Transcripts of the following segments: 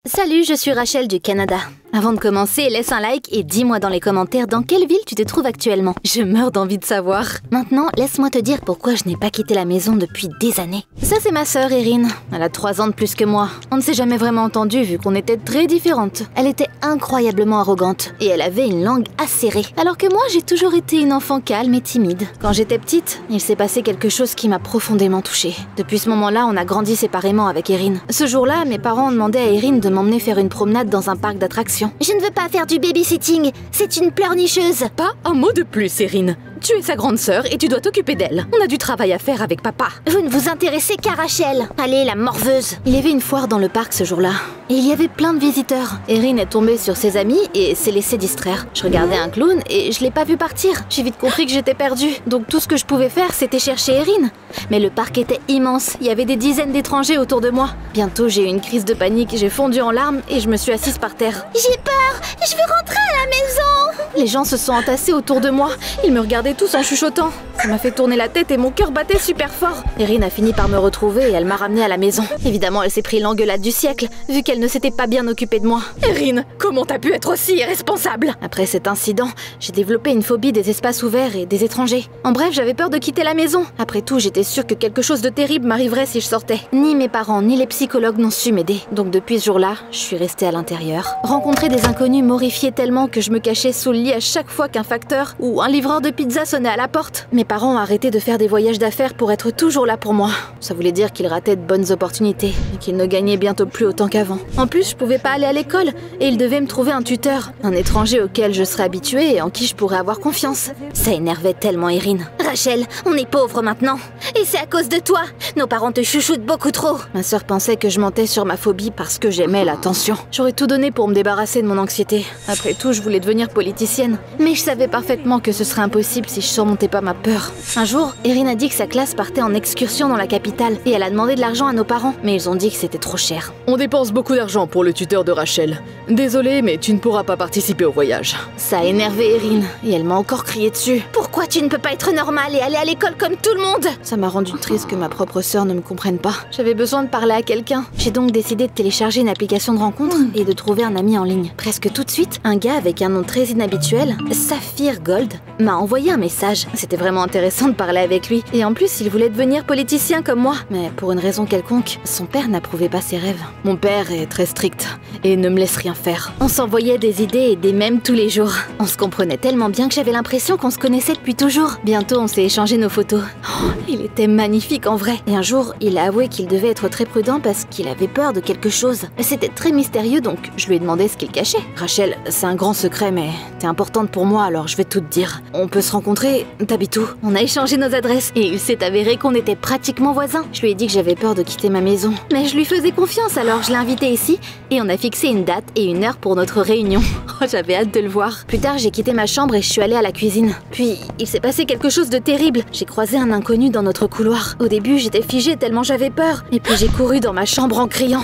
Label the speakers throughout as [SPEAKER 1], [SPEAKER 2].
[SPEAKER 1] Salut, je suis Rachel du Canada. Avant de commencer, laisse un like et dis-moi dans les commentaires dans quelle ville tu te trouves actuellement. Je meurs d'envie de savoir. Maintenant, laisse-moi te dire pourquoi je n'ai pas quitté la maison depuis des années. Ça, c'est ma sœur Erin. Elle a 3 ans de plus que moi. On ne s'est jamais vraiment entendu vu qu'on était très différentes. Elle était incroyablement arrogante et elle avait une langue acérée. Alors que moi, j'ai toujours été une enfant calme et timide. Quand j'étais petite, il s'est passé quelque chose qui m'a profondément touchée. Depuis ce moment-là, on a grandi séparément avec Erin. Ce jour-là, mes parents ont demandé à Erin de m'emmener faire une promenade dans un parc d'attractions. Je ne veux pas faire du babysitting, c'est une pleurnicheuse.
[SPEAKER 2] Pas un mot de plus, Erin. Tu es sa grande sœur et tu dois t'occuper d'elle. On a du travail à faire avec papa.
[SPEAKER 1] Vous ne vous intéressez qu'à Rachel. Allez, la morveuse. Il y avait une foire dans le parc ce jour-là. Et il y avait plein de visiteurs. Erin est tombée sur ses amis et s'est laissée distraire. Je regardais un clown et je l'ai pas vu partir. J'ai vite compris que j'étais perdue. Donc tout ce que je pouvais faire, c'était chercher Erin. Mais le parc était immense. Il y avait des dizaines d'étrangers autour de moi. Bientôt, j'ai eu une crise de panique. J'ai fondu en larmes et je me suis assise par terre. J'ai peur. Je veux rentrer à la maison. Les gens se sont entassés autour de moi. Ils me regardaient tous en chuchotant. Ça m'a fait tourner la tête et mon cœur battait super fort. Erin a fini par me retrouver et elle m'a ramenée à la maison. Évidemment, elle s'est pris l'engueulade du siècle, vu qu'elle ne s'était pas bien occupée de moi.
[SPEAKER 2] Erin, comment t'as pu être aussi irresponsable?
[SPEAKER 1] Après cet incident, j'ai développé une phobie des espaces ouverts et des étrangers. En bref, j'avais peur de quitter la maison. Après tout, j'étais sûre que quelque chose de terrible m'arriverait si je sortais. Ni mes parents, ni les psychologues n'ont su m'aider. Donc depuis ce jour-là, je suis restée à l'intérieur. Rencontrer des inconnus m'horrifiait tellement que je me cachais sous le lit à chaque fois qu'un facteur ou un livreur de pizza sonnait à la porte. Mes parents ont arrêté de faire des voyages d'affaires pour être toujours là pour moi. Ça voulait dire qu'ils rataient de bonnes opportunités et qu'ils ne gagnaient bientôt plus autant qu'avant. En plus, je pouvais pas aller à l'école et ils devaient me trouver un tuteur, un étranger auquel je serais habituée et en qui je pourrais avoir confiance. Ça énervait tellement Erin. Rachel, on est pauvres maintenant. Et c'est à cause de toi. Nos parents te chouchoutent beaucoup trop. Ma sœur pensait que je mentais sur ma phobie parce que j'aimais l'attention. J'aurais tout donné pour me débarrasser de mon anxiété. Après tout, je voulais devenir politicienne. Mais je savais parfaitement que ce serait impossible si je surmontais pas ma peur. Un jour, Erin a dit que sa classe partait en excursion dans la capitale et elle a demandé de l'argent à nos parents, mais ils ont dit que c'était trop cher.
[SPEAKER 2] On dépense beaucoup d'argent pour le tuteur de Rachel. Désolée, mais tu ne pourras pas participer au voyage.
[SPEAKER 1] Ça a énervé Erin et elle m'a encore crié dessus. Pourquoi tu ne peux pas être normale et aller à l'école comme tout le monde? Ça m'a rendu triste que ma propre sœur ne me comprenne pas. J'avais besoin de parler à quelqu'un. J'ai donc décidé de télécharger une application de rencontre et de trouver un ami en ligne. Presque tout de suite, un gars avec un nom très inhabituel, Saphir Gold, m'a envoyé un message. C'était vraiment intéressant de parler avec lui. Et en plus, il voulait devenir politicien comme moi. Mais pour une raison quelconque, son père n'approuvait pas ses rêves. Mon père est très strict et ne me laisse rien faire. On s'envoyait des idées et des mèmes tous les jours. On se comprenait tellement bien que j'avais l'impression qu'on se connaissait depuis toujours. Bientôt, on s'est échangé nos photos. Oh, il était magnifique en vrai. Et un jour, il a avoué qu'il devait être très prudent parce qu'il avait peur de quelque chose. C'était très mystérieux, donc je lui ai demandé ce qu'il cachait. Rachel, c'est un grand secret, mais t'es importante pour moi, alors je vais tout te dire. On peut se rencontrer? T'habites où? On a échangé nos adresses et il s'est avéré qu'on était pratiquement voisins. Je lui ai dit que j'avais peur de quitter ma maison. Mais je lui faisais confiance, alors je l'ai invité ici et on a fixé une date et une heure pour notre réunion. Oh, j'avais hâte de le voir. Plus tard, j'ai quitté ma chambre et je suis allée à la cuisine. Puis, il s'est passé quelque chose de terrible. J'ai croisé un inconnu dans notre couloir. Au début, j'étais figée tellement j'avais peur. Et puis j'ai couru dans ma chambre en criant.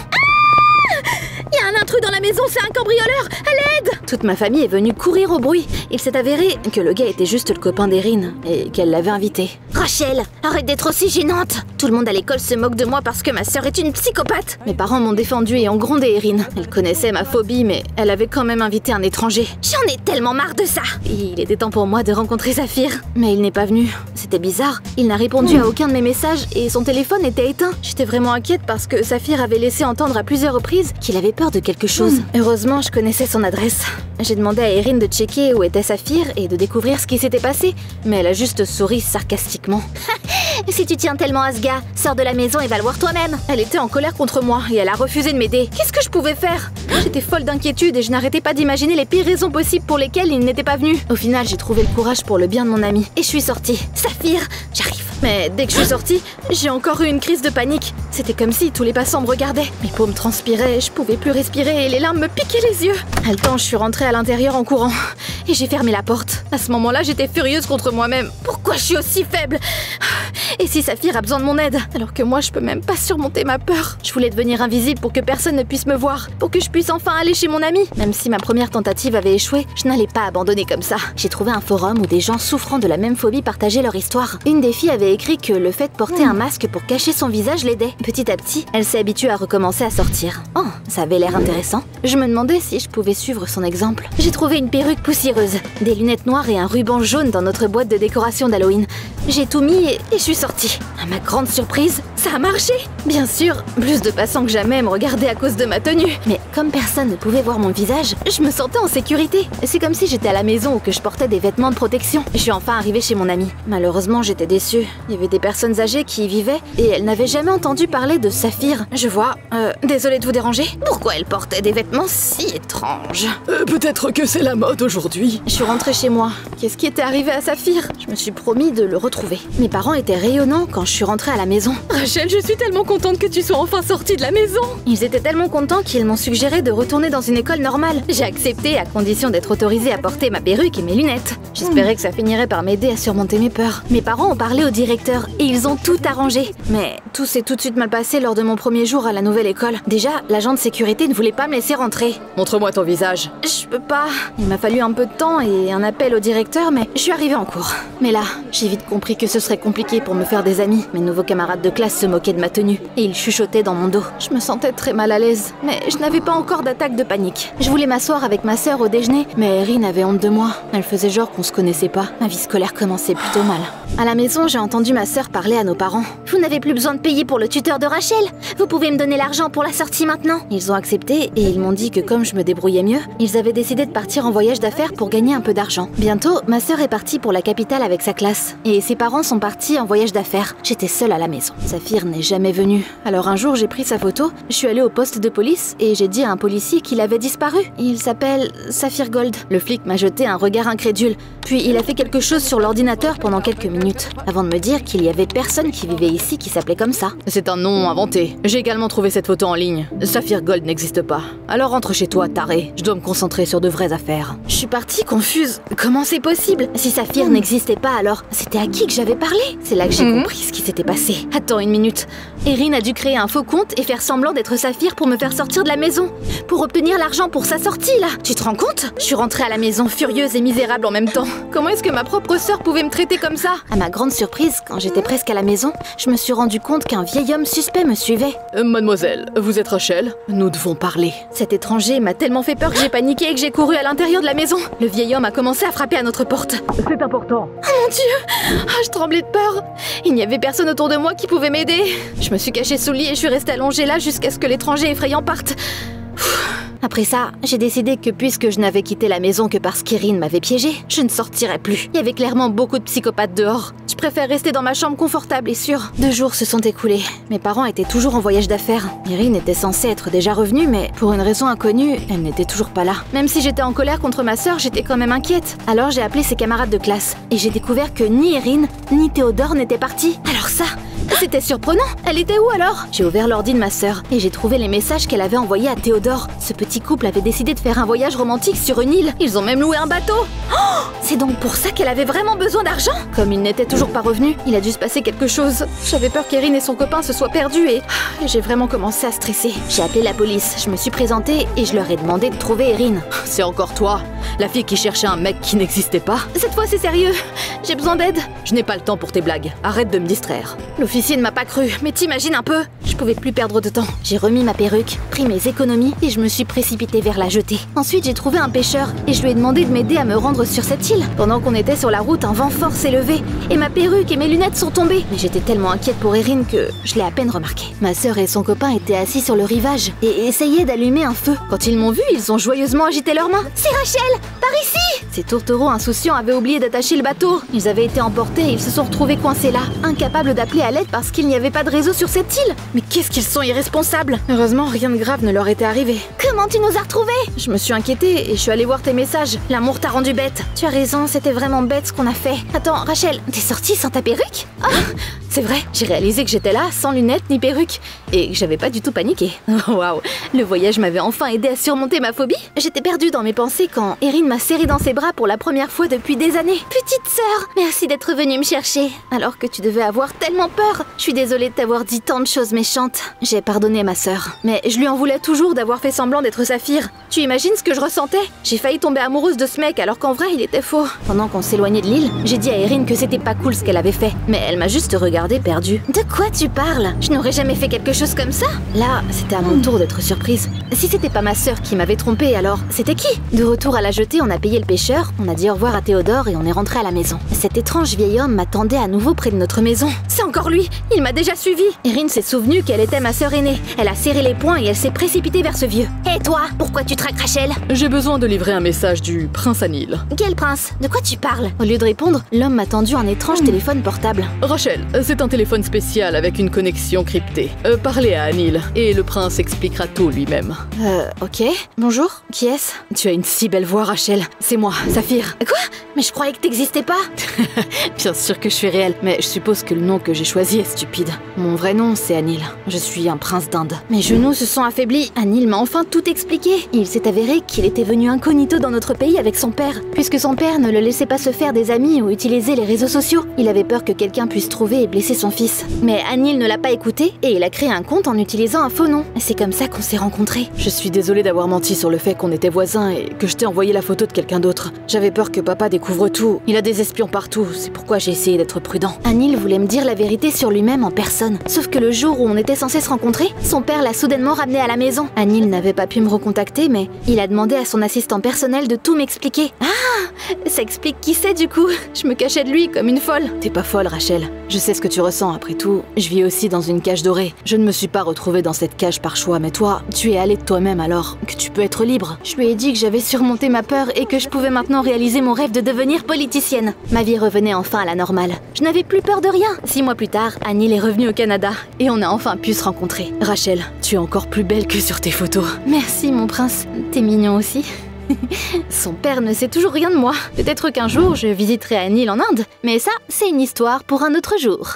[SPEAKER 1] Il y a un intrus dans la maison, c'est un cambrioleur! À l'aide! Toute ma famille est venue courir au bruit. Il s'est avéré que le gars était juste le copain d'Erin et qu'elle l'avait invité. Rachel, arrête d'être aussi gênante! Tout le monde à l'école se moque de moi parce que ma sœur est une psychopathe. Mes parents m'ont défendue et ont grondé Erin. Elle connaissait ma phobie, mais elle avait quand même invité un étranger. J'en ai tellement marre de ça! Il était temps pour moi de rencontrer Saphir. Mais il n'est pas venu. C'était bizarre. Il n'a répondu à aucun de mes messages et son téléphone était éteint. J'étais vraiment inquiète parce que Saphir avait laissé entendre à plusieurs reprises qu'il avait peur de quelque chose. Heureusement, je connaissais son adresse. J'ai demandé à Erin de checker où était Saphir et de découvrir ce qui s'était passé, mais elle a juste souri sarcastiquement. Si tu tiens tellement à ce gars, sors de la maison et va le voir toi-même. Elle était en colère contre moi et elle a refusé de m'aider. Qu'est-ce que je pouvais faire? J'étais folle d'inquiétude et je n'arrêtais pas d'imaginer les pires raisons possibles pour lesquelles il n'était pas venu. Au final, j'ai trouvé le courage pour le bien de mon ami et je suis sortie. Saphir, j'arrive. Mais dès que je suis sortie, j'ai encore eu une crise de panique. C'était comme si tous les passants me regardaient. Mes paumes transpiraient, je pouvais plus respirer et les larmes me piquaient les yeux. Haletant, je suis rentrée à l'intérieur en courant et j'ai fermé la porte. À ce moment-là, j'étais furieuse contre moi-même. Pourquoi je suis aussi faible? Et si Saphir a besoin de mon aide? Alors que moi, je peux même pas surmonter ma peur. Je voulais devenir invisible pour que personne ne puisse me voir, pour que je puisse enfin aller chez mon ami. Même si ma première tentative avait échoué, je n'allais pas abandonner comme ça. J'ai trouvé un forum où des gens souffrant de la même phobie partageaient leur histoire. Une des filles avait écrit que le fait de porter un masque pour cacher son visage l'aidait. Petit à petit, elle s'est habituée à recommencer à sortir. Oh, ça avait l'air intéressant. Je me demandais si je pouvais suivre son exemple. J'ai trouvé une perruque poussiéreuse, des lunettes noires et un ruban jaune dans notre boîte de décoration d'Halloween. J'ai tout mis et je suis sortie. À ma grande surprise, ça a marché! Bien sûr, plus de passants que jamais me regardaient à cause de ma tenue. Mais comme personne ne pouvait voir mon visage, je me sentais en sécurité. C'est comme si j'étais à la maison ou que je portais des vêtements de protection. Je suis enfin arrivée chez mon ami. Malheureusement, j'étais déçue. Il y avait des personnes âgées qui y vivaient et elles n'avaient jamais entendu parler de Saphir. Je vois. Désolée de vous déranger. Pourquoi elle portait des vêtements si étranges?
[SPEAKER 2] Peut-être que c'est la mode aujourd'hui.
[SPEAKER 1] Je suis rentrée chez moi. Qu'est-ce qui était arrivé à Saphir? Je me suis promis de le retrouver. Mes parents étaient rayonnants quand je suis rentrée à la maison.
[SPEAKER 2] Rachel, je suis tellement contente que tu sois enfin sortie de la maison.
[SPEAKER 1] Ils étaient tellement contents qu'ils m'ont suggéré de retourner dans une école normale. J'ai accepté à condition d'être autorisée à porter ma perruque et mes lunettes. J'espérais que ça finirait par m'aider à surmonter mes peurs. Mes parents ont parlé au directeur et ils ont tout arrangé. Mais tout s'est tout de suite mal passé lors de mon premier jour à la nouvelle école. Déjà, l'agent de sécurité ne voulait pas me laisser rentrer.
[SPEAKER 2] Montre-moi ton visage.
[SPEAKER 1] Je peux pas. Il m'a fallu un peu de temps et un appel au directeur, mais je suis arrivée en cours. Mais là, j'ai vite compris que ce serait compliqué pour me faire des amis. Mes nouveaux camarades de classe se moquaient de ma tenue et ils chuchotaient dans mon dos. Je me sentais très mal à l'aise, mais je n'avais pas encore d'attaque de panique. Je voulais m'asseoir avec ma sœur au déjeuner, mais Erin avait honte de moi. Elle faisait genre qu'on se connaissait pas. Ma vie scolaire commençait plutôt mal. À la maison, j'ai entendu ma sœur parler à nos parents. Vous n'avez plus besoin de payer pour le tuteur de Rachel. Vous pouvez me donner l'argent pour la sortie maintenant. Ils ont accepté et ils m'ont dit que comme je me débrouillais mieux, ils avaient décidé de partir en voyage d'affaires pour gagner un peu d'argent. Bientôt, ma sœur est partie pour la capitale avec sa classe et ses parents sont partis en voyage d'affaires. J'étais seule à la maison. Saphir n'est jamais venu. Alors un jour, j'ai pris sa photo, je suis allée au poste de police et j'ai dit à un policier qu'il avait disparu. Il s'appelle Saphir Gold. Le flic m'a jeté un regard incrédule, puis il a fait quelque chose sur l'ordinateur pendant quelques minutes, avant de me dire qu'il y avait personne qui vivait ici qui s'appelait comme ça.
[SPEAKER 2] C'est un nom inventé. J'ai également trouvé cette photo en ligne. Saphir Gold n'existe pas. Alors rentre chez toi, taré. Je dois me concentrer sur de vraies affaires.
[SPEAKER 1] Je suis partie confuse. Comment c'est possible? Si Saphir n'existait pas, alors c'était à qui que j'avais parlé? C'est là que j'ai compris ce qui s'était passé. Attends une minute. Erin a dû créer un faux compte et faire semblant d'être Saphir pour me faire sortir de la maison. Pour obtenir l'argent pour sa sortie, là. Tu te rends compte? Je suis rentrée à la maison furieuse et misérable en même temps. Comment est-ce que ma propre sœur pouvait me traiter comme ça? À ma grande surprise, quand j'étais presque à la maison, je me suis rendu compte qu'un vieil homme suspect me suivait.
[SPEAKER 2] Mademoiselle, vous êtes Rachel? Nous devons parler.
[SPEAKER 1] Cet étranger m'a tellement fait peur que j'ai paniqué et que j'ai couru à l'intérieur de la maison. Le vieil homme a commencé à frapper à notre porte.
[SPEAKER 2] C'est important.
[SPEAKER 1] Oh mon Dieu! Je tremblais de peur. Il n'y avait personne autour de moi qui pouvait m'aider. Je me suis cachée sous le lit et je suis restée allongée là jusqu'à ce que l'étranger effrayant parte. Après ça, j'ai décidé que puisque je n'avais quitté la maison que parce qu'Erin m'avait piégée, je ne sortirais plus. Il y avait clairement beaucoup de psychopathes dehors. Je préfère rester dans ma chambre confortable et sûre. 2 jours se sont écoulés. Mes parents étaient toujours en voyage d'affaires. Erin était censée être déjà revenue, mais pour une raison inconnue, elle n'était toujours pas là. Même si j'étais en colère contre ma sœur, j'étais quand même inquiète. Alors j'ai appelé ses camarades de classe. Et j'ai découvert que ni Erin, ni Théodore n'étaient partis. Alors ça, c'était surprenant. Elle était où alors? J'ai ouvert l'ordi de ma sœur et j'ai trouvé les messages qu'elle avait envoyés à Théodore. Ce petit couple avait décidé de faire un voyage romantique sur une île. Ils ont même loué un bateau. Oh, c'est donc pour ça qu'elle avait vraiment besoin d'argent? Comme il n'était toujours pas revenu, il a dû se passer quelque chose. J'avais peur qu'Erin et son copain se soient perdus et j'ai vraiment commencé à stresser. J'ai appelé la police, je me suis présentée et je leur ai demandé de trouver Erin.
[SPEAKER 2] C'est encore toi, la fille qui cherchait un mec qui n'existait pas?
[SPEAKER 1] Cette fois c'est sérieux, j'ai besoin d'aide.
[SPEAKER 2] Je n'ai pas le temps pour tes blagues, arrête de me distraire.
[SPEAKER 1] L'officier ne m'a pas cru, mais t'imagines un peu? Je pouvais plus perdre de temps. J'ai remis ma perruque, pris mes économies et je me suis précipitée vers la jetée. Ensuite, j'ai trouvé un pêcheur et je lui ai demandé de m'aider à me rendre sur cette île. Pendant qu'on était sur la route, un vent fort s'est levé et ma perruque et mes lunettes sont tombées. Mais j'étais tellement inquiète pour Erin que je l'ai à peine remarqué. Ma sœur et son copain étaient assis sur le rivage et essayaient d'allumer un feu. Quand ils m'ont vu, ils ont joyeusement agité leurs mains. C'est Rachel, par ici! Ces tourtereaux insouciants avaient oublié d'attacher le bateau. Ils avaient été emportés et ils se sont retrouvés coincés là, incapables d'appeler à l'aide parce qu'il n'y avait pas de réseau sur cette île. Mais qu'est-ce qu'ils sont irresponsables! Heureusement, rien de grave ne leur était arrivé. Comment tu nous as retrouvés? Je me suis inquiétée et je suis allée voir tes messages. L'amour t'a rendu bête. Tu as raison, c'était vraiment bête ce qu'on a fait. Attends, Rachel, t'es sortie sans ta perruque? Ah! C'est vrai, j'ai réalisé que j'étais là, sans lunettes ni perruque, et que j'avais pas du tout paniqué. Waouh, le voyage m'avait enfin aidé à surmonter ma phobie. J'étais perdue dans mes pensées quand Erin m'a serré dans ses bras pour la première fois depuis des années. Petite sœur, merci d'être venue me chercher, alors que tu devais avoir tellement peur. Je suis désolée de t'avoir dit tant de choses méchantes. J'ai pardonné ma sœur, mais je lui en voulais toujours d'avoir fait semblant d'être Saphir. Tu imagines ce que je ressentais? J'ai failli tomber amoureuse de ce mec alors qu'en vrai il était faux. Pendant qu'on s'éloignait de l'île, j'ai dit à Erin que c'était pas cool ce qu'elle avait fait, mais elle m'a juste regardée perdue. De quoi tu parles? Je n'aurais jamais fait quelque chose comme ça? Là, c'était à mon tour d'être surprise. Si c'était pas ma sœur qui m'avait trompée, alors c'était qui? De retour à la jetée, on a payé le pêcheur, on a dit au revoir à Théodore et on est rentré à la maison. Cet étrange vieil homme m'attendait à nouveau près de notre maison. C'est encore lui! Il m'a déjà suivi! Erin s'est souvenue qu'elle était ma sœur aînée. Elle a serré les poings et elle s'est précipitée vers ce vieux. Et toi, pourquoi tu traques Rachel?
[SPEAKER 2] J'ai besoin de livrer un message du prince Anil.
[SPEAKER 1] Quel prince? De quoi tu parles? Au lieu de répondre, l'homme m'a tendu un étrange téléphone portable.
[SPEAKER 2] Rachel, c'est un téléphone spécial avec une connexion cryptée. Parlez à Anil et le prince expliquera tout lui-même.
[SPEAKER 1] Ok. Bonjour, qui est-ce?
[SPEAKER 2] Tu as une si belle voix, Rachel. C'est moi, Saphir.
[SPEAKER 1] Quoi? Mais je croyais que t'existais pas.
[SPEAKER 2] Bien sûr que je suis réelle, mais je suppose que le nom que j'ai choisi est stupide. Mon vrai nom, c'est Anil. Je suis un prince d'Inde.
[SPEAKER 1] Mes genoux se sont affaiblis. Anil m'a enfin tout expliqué. Il s'est avéré qu'il était venu incognito dans notre pays avec son père. Puisque son père ne le laissait pas se faire des amis ou utiliser les réseaux sociaux, il avait peur que quelqu'un puisse trouver et blesser son fils. Mais Anil ne l'a pas écouté et il a créé un compte en utilisant un faux nom. C'est comme ça qu'on s'est rencontrés.
[SPEAKER 2] Je suis désolée d'avoir menti sur le fait qu'on était voisins et que je t'ai envoyé la photo de quelqu'un d'autre. J'avais peur que papa découvre tout. Il a des espions partout, c'est pourquoi j'ai essayé d'être prudent.
[SPEAKER 1] Anil voulait me dire la vérité sur lui-même en personne. Sauf que le jour où on était censé se rencontrer, son père l'a soudainement ramené à la maison. Anil n'avait pas pu me recontacter, mais il a demandé à son assistant personnel de tout m'expliquer. Ah, ça explique qui c'est du coup. Je me cachais de lui comme une folle.
[SPEAKER 2] T'es pas folle, Rachel. Je sais ce que tu ressens, après tout. Je vis aussi dans une cage dorée. Je ne me suis pas retrouvée dans cette cage par choix, mais toi, tu es allée de toi-même alors, que tu peux être libre.
[SPEAKER 1] Je lui ai dit que j'avais surmonté ma peur et que je pouvais maintenant réaliser mon rêve de devenir politicienne. Ma vie revenait enfin à la normale. Je n'avais plus peur de rien. 6 mois plus tard, Anil est revenue au Canada et on a enfin pu se rencontrer.
[SPEAKER 2] Rachel, tu es encore plus belle que sur tes photos.
[SPEAKER 1] Merci mon prince, t'es mignon aussi. Son père ne sait toujours rien de moi. Peut-être qu'un jour je visiterai Anil en Inde, mais ça, c'est une histoire pour un autre jour.